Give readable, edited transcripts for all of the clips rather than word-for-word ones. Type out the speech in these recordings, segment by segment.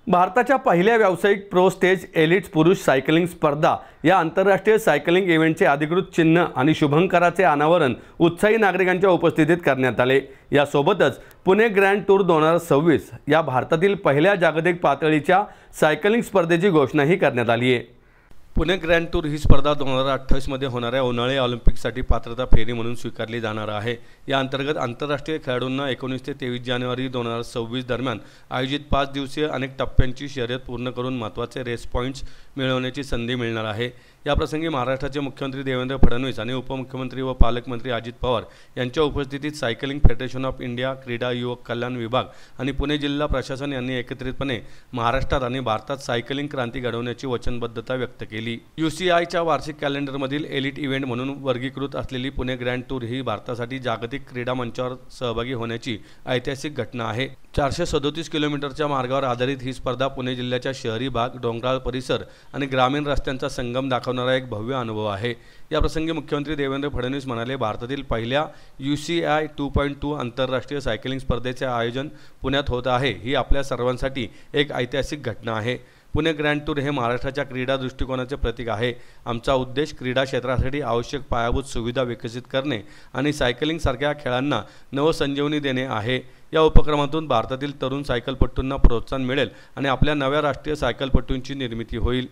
भारताच्या पहिल्या व्यावसायिक प्रो स्टेज एलिट पुरुष सायकलिंग स्पर्धा या आंतरराष्ट्रीय सायकलिंग इव्हेंटचे अधिकृत चिन्ह आणि शुभंकराचे अनावरण उत्साही नागरिकांच्या उपस्थितीत करण्यात आले। यासोबतच पुणे ग्रँड टूर 2026 या भारतातील पहिल्या जागतिक पातळीच्या सायकलिंग स्पर्धेची घोषणाही करण्यात आली आहे। पुणे ग्रँड टूर ही स्पर्धा 2028 मध्ये होणाऱ्या उन्हाळी ऑलिम्पिकसाठी पात्रता फेरी म्हणून स्वीकारली जाणार आहे। या अंतर्गत आंतरराष्ट्रीय खेळाडूंना 19 ते 23 जानेवारी 2026 दरम्यान आयोजित 5 दिवसीय अनेक टप्प्यांची शर्यत पूर्ण करून महत्त्वाचे रेस पॉइंट्स मिळवण्याची संधी मिळणार आहे। या प्रसंगी महाराष्ट्राचे मुख्यमंत्री देवेंद्र फडणवीस आणि उपमुख्यमंत्री व पालकमंत्री अजित पवार यांच्या उपस्थितीत सायकलिंग फेडरेशन ऑफ इंडिया, क्रीडा युवक कल्याण विभाग आणि पुणे जिल्हा प्रशासन यांनी एकत्रितपणे महाराष्ट्रात आणि भारतात सायकलिंग क्रांती घडवण्याची वचनबद्धता व्यक्त केली। UCIच्या वार्षिक कॅलेंडरमधील एलिट इव्हेंट म्हणून वर्गीकृत असलेली पुणे ग्रँड टूर ही भारतासाठी जागतिक क्रीडा मंचावर सहभागी होण्याची ऐतिहासिक घटना आहे। 437 किलोमीटरच्या मार्गावर आधारित ही स्पर्धा पुणे जिल्ह्याच्या शहरी भाग, डोंगराळ परिसर आणि ग्रामीण रस्त्यांचा संगम दाखवणारा एक भव्य अनुभव आहे। या प्रसंगी मुख्यमंत्री देवेंद्र फडणवीस म्हणाले, भारतातील पहिल्या UCI 2.2 आंतरराष्ट्रीय सायकलिंग स्पर्धेचे आयोजन पुण्यात होत आहे, ही आपल्या सर्वांसाठी एक ऐतिहासिक घटना आहे। पुणे ग्रँड टूर हे महाराष्ट्राच्या क्रीडा दृष्टिकोनाचे प्रतीक आहे। आमचा उद्देश क्रीडा क्षेत्रासाठी आवश्यक पायाभूत सुविधा विकसित करणे आणि सायकलिंग सारख्या खेळांना नवसंजीवनी देणे आहे। या उपक्रमातून भारतातील तरुण सायकलपटूंना प्रोत्साहन मिळेल आणि आपल्या नव्या राष्ट्रीय सायकलपटूंची निर्मिती होईल।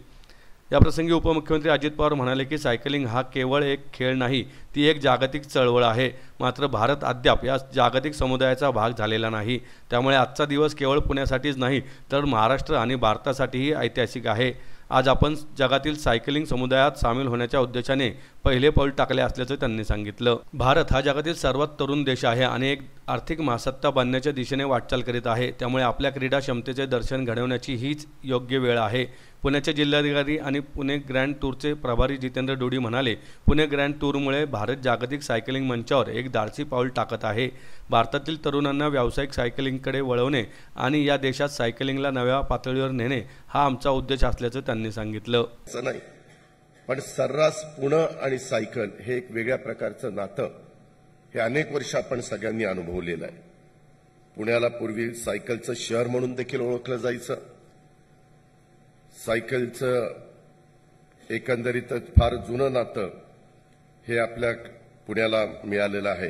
या प्रसंगी उपमुख्यमंत्री अजित पवार म्हणाले की सायकलिंग हा केवळ एक खेळ नाही, ती एक जागतिक चळवळ आहे। मात्र भारत अद्याप या जागतिक समुदायाचा भाग झालेला नाही। त्यामुळे आजचा दिवस केवळ पुण्यासाठीच नाही तर महाराष्ट्र आणि भारतासाठीही ऐतिहासिक आहे। आज आपण जगातील सायकलिंग समुदायात सामील होण्याच्या उद्देशाने पहिले पाऊल टाकले असल्याचं त्यांनी सांगितलं। भारत हा जगातील सर्वात तरुण देश आहे आणि एक आर्थिक महासत्ता बनण्याच्या दिशेने वाटचाल करीत आहे। त्यामुळे आपल्या क्रीडा क्षमतेचे दर्शन घडवण्याची हीच योग्य वेळ आहे। पुण्याचे जिल्हाधिकारी आणि पुणे ग्रँड टूरचे प्रभारी जितेंद्र डोडी म्हणाले, पुणे ग्रँड टूरमुळे भारत जागतिक सायकलिंग मंचावर एक धाडसी पाऊल टाकत आहे। भारतातील तरुणांना व्यावसायिक सायकलिंगकडे वळवणे आणि या देशात सायकलिंगला नव्या पातळीवर नेणे हा आमचा उद्देश असल्याचं त्यांनी सांगितलं। नाही, पण सर्रास पुणे आणि सायकल हे एक वेगळ्या प्रकारचं नातं हे अनेक वर्ष आपण सगळ्यांनी अनुभवलेलं आहे। पुण्याला पूर्वी सायकलचं शहर म्हणून देखील ओळखलं जायचं। सायकलचं एकंदरीतच फार जुनं नातं हे आपल्या पुण्याला मिळालेलं आहे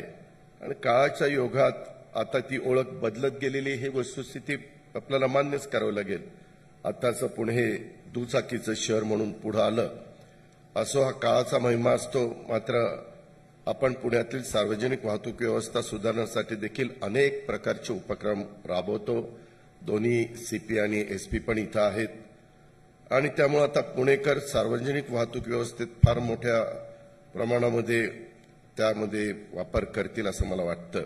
आणि काळाच्या योगात आता ती ओळख बदलत गेलेली ही वस्तुस्थिती आपल्याला मान्यच करावं लागेल। आताचं पुणे हे दुचाकीचं शहर म्हणून पुढे आलं असो हा काळाचा महिमा असतो। मात्र आपण पुण्यातील सार्वजनिक वाहतूक व्यवस्था सुधारण्यासाठी देखील अनेक प्रकारचे उपक्रम राबवतो। दोन्ही CP आणि SP पण इथं आहेत आणि त्यामुळे आता पुणेकर सार्वजनिक वाहतूक व्यवस्थेत फार मोठ्या प्रमाणामध्ये त्यामध्ये वापर करतील असं मला वाटतं।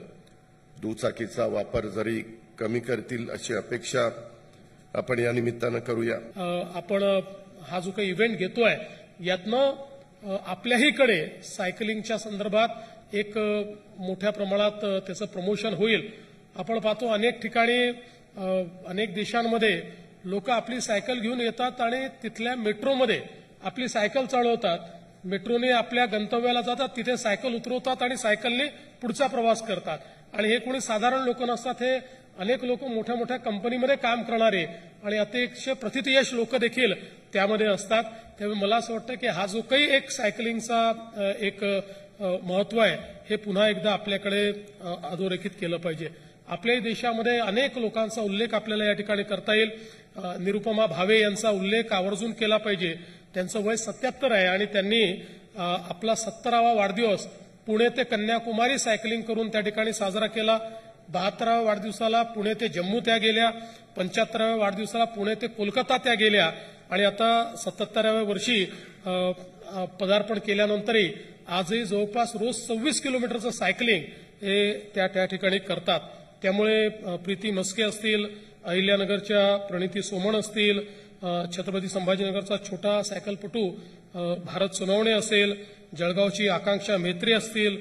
दुचाकीचा वापर जरी कमी करतील अशी अपेक्षा आपण या निमित्तानं करूया। आपण हा जो काही इव्हेंट घेतोय यातनं आपल्याहीकडे सायकलिंगच्या संदर्भात एक मोठ्या प्रमाणात त्याचं प्रमोशन होईल। आपण पाहतो अनेक ठिकाणी अनेक देशांमध्ये लोक आपली सायकल घेऊन येतात आणि तिथल्या मेट्रोमध्ये आपली सायकल चालवतात। मेट्रोने आपल्या गंतव्याला जातात, तिथे सायकल उतरवतात आणि सायकलने पुढचा प्रवास करतात। आणि हे कोणी साधारण लोक नसतात, हे अनेक लोक मोठ्या मोठ्या कंपनीमध्ये काम करणारे आणि अतिशय प्रथितयश लोक देखील त्यामध्ये असतात। त्यामुळे मला असं वाटतं की हा जो काही एक सायकलिंगचा एक महत्त्व आहे हे पुन्हा एकदा आपल्याकडे अधोरेखित केलं पाहिजे। आपल्या देशामध्ये अनेक लोकांचा उल्लेख आपल्याला या ठिकाणी करता येईल। निरुपमा भावे यांचा उल्लेख आवर्जून केला पाहिजे। त्यांचं वय 77 आहे आणि त्यांनी आपला 70वा वाढदिवस पुणे ते कन्याकुमारी सायकलिंग करून त्या ठिकाणी साजरा केला। 72व्या वाढदिवसाला पुणे ते जम्मू त्या गेल्या, 75व्या वाढदिवसाला पुणे ते कोलकाता त्या गेल्या आणि आता 77व्या वर्षी पदार्पण केल्यानंतरही आजही जवळपास रोज 26 किलोमीटरचं सायकलिंग हे त्या ठिकाणी करतात। त्यामुळे प्रीती मस्के असतील, अहिल्यानगरच्या प्रणिती सोमण असतील, छत्रपती संभाजीनगरचा छोटा सायकलपटू भारत सोनवणे असेल, जळगावची आकांक्षा मेत्री असतील,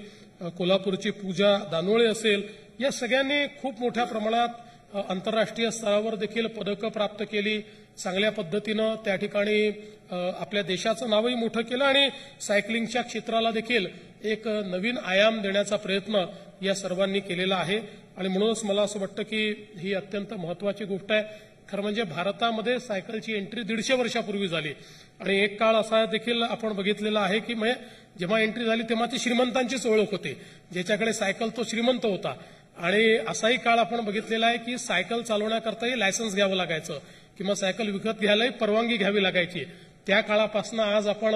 कोल्हापूरची पूजा दानोळे असेल, या सगळ्यांनी खूप मोठ्या प्रमाणात आंतरराष्ट्रीय स्तरावर देखील पदकं प्राप्त केली। चांगल्या पद्धतीनं त्या ठिकाणी आपल्या देशाचं नावही मोठं केलं आणि सायकलिंगच्या क्षेत्राला देखील एक नवीन आयाम देण्याचा प्रयत्न या सर्वांनी केलेला आहे। आणि म्हणूनच मला असं वाटतं की ही अत्यंत महत्वाची गोष्ट आहे. खरं म्हणजे भारतामध्ये सायकलची एंट्री 150 वर्षापूर्वी झाली आणि एक काळ असा देखील आपण बघितलेला आहे की म्हणजे जेव्हा एंट्री झाली तेव्हा ती श्रीमंतांचीच ओळख होती. ज्याच्याकडे सायकल तो श्रीमंत होता. आणि असाही काळ आपण बघितलेला आहे की सायकल चालवण्याकरताही लायसन्स घ्यावं लागायचं किंवा सायकल विकत घ्यायलाही परवानगी घ्यावी लागायची. त्या काळापासून आज आपण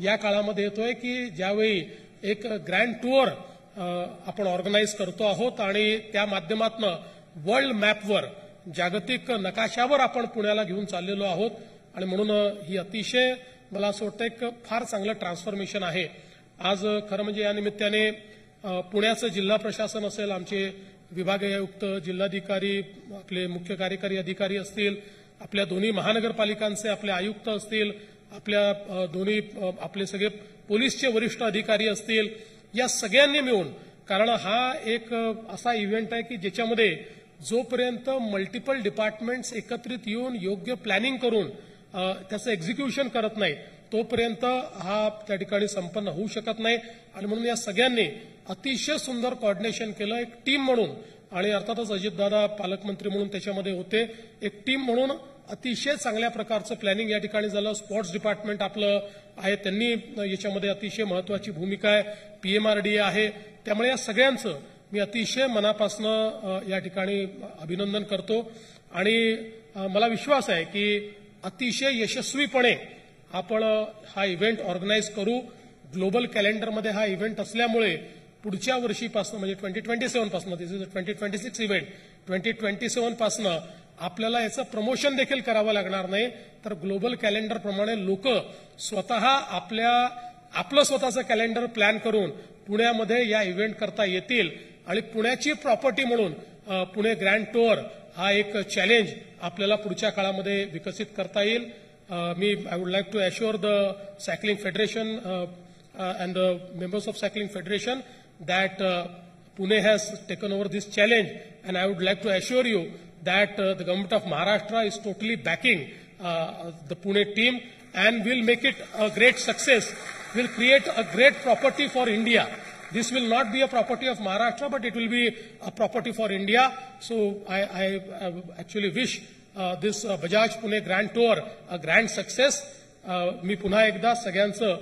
या काळामध्ये येतोय की ज्यावेळी एक ग्रँड टूर आपण ऑर्गनाईज करतो आहोत आणि त्या माध्यमातून वर्ल्ड मॅपवर जागतिक नकाशावर आपण पुण्याला घेऊन चाललेलो आहोत. आणि म्हणून ही अतिशय मला असं वाटतं एक फार चांगलं ट्रान्सफॉर्मेशन आहे. आज खरं म्हणजे या निमित्ताने पुण्याचं जिल्हा प्रशासन असेल, आमचे विभागीय आयुक्त, जिल्हाधिकारी, आपले मुख्य कार्यकारी अधिकारी असतील, आपल्या दोन्ही महानगरपालिकांचे आपले आयुक्त असतील, आपल्या दोन्ही आपले सगळे पोलीसचे वरिष्ठ अधिकारी असतील, या सगळ्यांनी मिळून, कारण हा एक असा इव्हेंट आहे की ज्याच्यामध्ये जोपर्यंत मल्टिपल डिपार्टमेंट्स एकत्रित येऊन योग्य प्लॅनिंग करून त्याचं एक्झिक्युशन करत नाही तोपर्यंत हा त्या ठिकाणी संपन्न होऊ शकत नाही. आणि म्हणून या सगळ्यांनी अतिशय सुंदर कोऑर्डिनेशन केलं एक टीम म्हणून. आणि अर्थातच अजितदादा पालकमंत्री म्हणून त्याच्यामध्ये होते. एक टीम म्हणून अतिशय चांगल्या प्रकारचं प्लॅनिंग या ठिकाणी झालं. स्पोर्ट्स डिपार्टमेंट आपलं आहे, त्यांनी याच्यामध्ये अतिशय महत्वाची भूमिका आहे. PMRDA आहे. त्यामुळे या सगळ्यांचं मी अतिशय मनापासून या ठिकाणी अभिनंदन करतो. आणि मला विश्वास आहे की अतिशय यशस्वीपणे आपण हा इव्हेंट ऑर्गनाईज करू. ग्लोबल कॅलेंडरमध्ये हा इव्हेंट असल्यामुळे पुढच्या वर्षीपासून म्हणजे 2027 पासून, दिस इज 2026 इव्हेंट, 2027 पासून आपल्याला याचं प्रमोशन देखील करावं लागणार नाही. तर ग्लोबल कॅलेंडर प्रमाणे लोक स्वतः आपलं स्वतःचं कॅलेंडर प्लॅन करून पुण्यामध्ये या इव्हेंट करता येतील. आणि पुण्याची प्रॉपर्टी म्हणून पुणे ग्रँड टूर हा एक चॅलेंज आपल्याला पुढच्या काळामध्ये विकसित करता येईल. I would like to assure the Cycling Federation and the members of Cycling Federation that Pune has taken over this challenge, and I would like to assure you that the government of Maharashtra is totally backing the Pune team and will make it a great success, will create a great property for India. This will not be a property of Maharashtra, but it will be a property for India. So I actually wish this Bajaj Pune Grand Tour a grand success. मी पुन्हा एकदा सगळ्यांचं